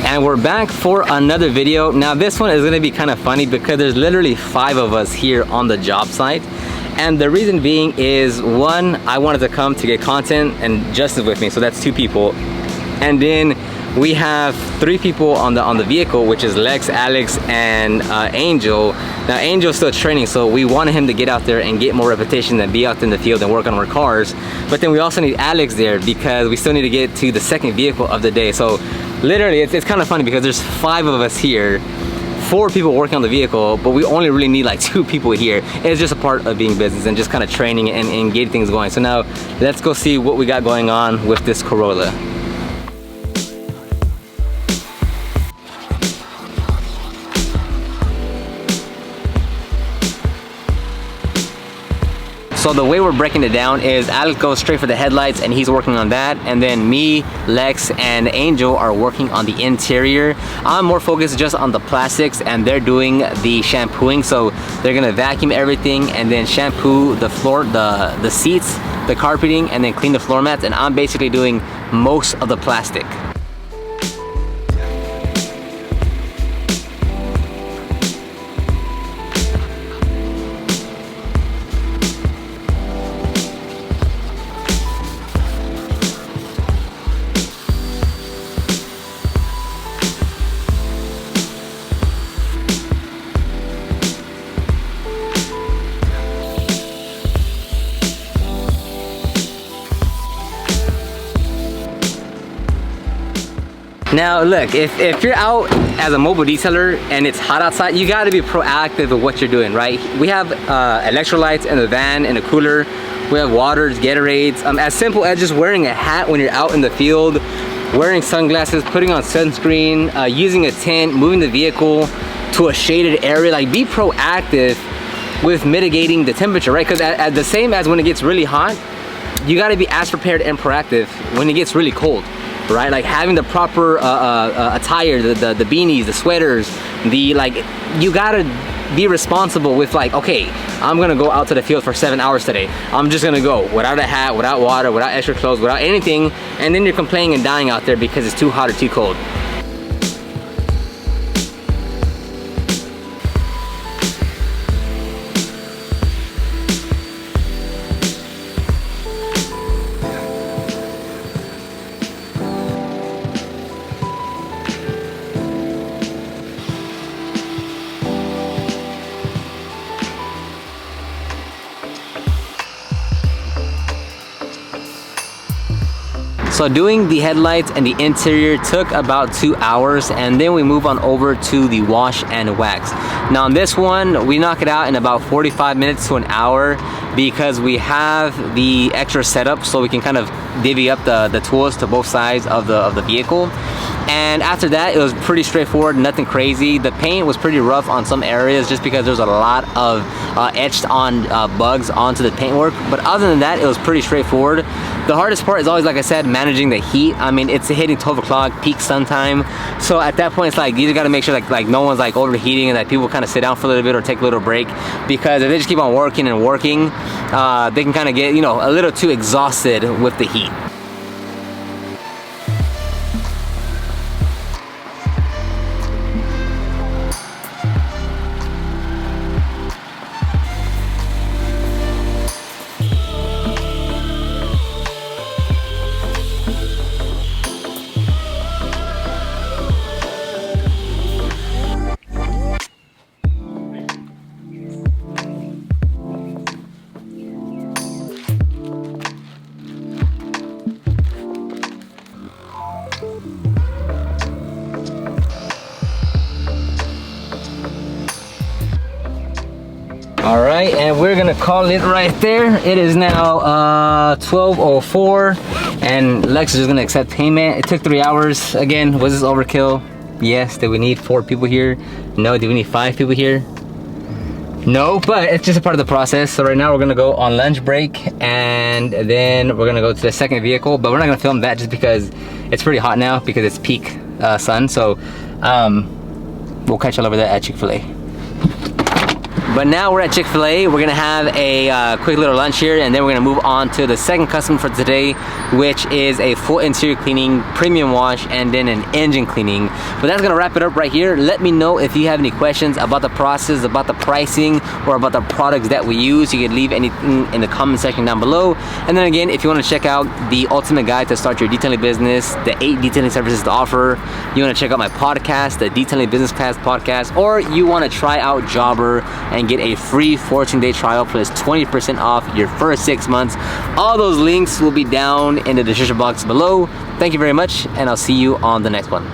And we're back for another video. Now this one is going to be kind of funny because there's literally 5 of us here on the job site. And the reason being is, one, I wanted to come to get content and Justin's with me, so that's 2 people. And then we have 3 people on the vehicle, which is Lex, Alex, and Angel. Now Angel's still training, so we wanted him to get out there and get more repetition and be out in the field and work on our cars. But then we also need Alex there because we still need to get to the second vehicle of the day. So literally it's kind of funny because there's 5 of us here, 4 people working on the vehicle, but we only really need like 2 people here. It's just a part of being business and just kind of training and getting things going. So now let's go see what we got going on with this Corolla. So the way we're breaking it down is Alex goes straight for the headlights and he's working on that, and then me, Lex, and Angel are working on the interior. I'm more focused just on the plastics and they're doing the shampooing. So they're gonna vacuum everything and then shampoo the floor, the seats, the carpeting, and then clean the floor mats, and I'm basically doing most of the plastic. Now look, if you're out as a mobile detailer and it's hot outside, you gotta be proactive with what you're doing, right? We have electrolytes in the van, in the cooler. We have waters, Gatorades, as simple as just wearing a hat when you're out in the field, wearing sunglasses, putting on sunscreen, using a tent, moving the vehicle to a shaded area. Like, be proactive with mitigating the temperature, right? Because at the same as when it gets really hot, you gotta be as prepared and proactive when it gets really cold. Right, like having the proper attire, the beanies, the sweaters, you gotta be responsible with, like, okay, I'm gonna go out to the field for 7 hours today. I'm just gonna go without a hat, without water, without extra clothes, without anything, and then you're complaining and dying out there because it's too hot or too cold. So doing the headlights and the interior took about 2 hours, and then we move on over to the wash and wax. Now on this one, we knock it out in about 45 minutes to an hour because we have the extra setup so we can kind of divvy up the tools to both sides of the vehicle. And after that, it was pretty straightforward, nothing crazy. The paint was pretty rough on some areas just because there's a lot of etched on bugs onto the paintwork. But other than that, it was pretty straightforward. The hardest part is always, like I said, managing the heat. I mean, it's hitting 12 o'clock, peak sun time. So at that point, it's like, you just gotta make sure like no one's like overheating and that people kind of sit down for a little bit or take a little break. Because if they just keep on working and working, they can kind of get, a little too exhausted with the heat. All right, and we're gonna call it right there. It is now 12:04, and Lex is just gonna accept payment. It took 3 hours. Again, was this overkill? Yes. Did we need 4 people here? No. Did we need 5 people here? No, but it's just a part of the process. So right now we're gonna go on lunch break, and then we're gonna go to the second vehicle, but we're not gonna film that just because it's pretty hot now because it's peak sun. So we'll catch y'all over there at Chick-fil-A. But now we're at Chick-fil-A. We're gonna have a quick little lunch here, and then we're gonna move on to the second customer for today, which is a full interior cleaning, premium wash, and then an engine cleaning. But that's gonna wrap it up right here. Let me know if you have any questions about the process, about the pricing, or about the products that we use. You can leave anything in the comment section down below. And then again, if you wanna check out the ultimate guide to start your detailing business, the 8 detailing services to offer, you wanna check out my podcast, the Detailing Business Class podcast, or you wanna try out Jobber and get a free 14-day trial plus 20% off your first 6 months. All those links will be down in the description box below. Thank you very much, and I'll see you on the next one.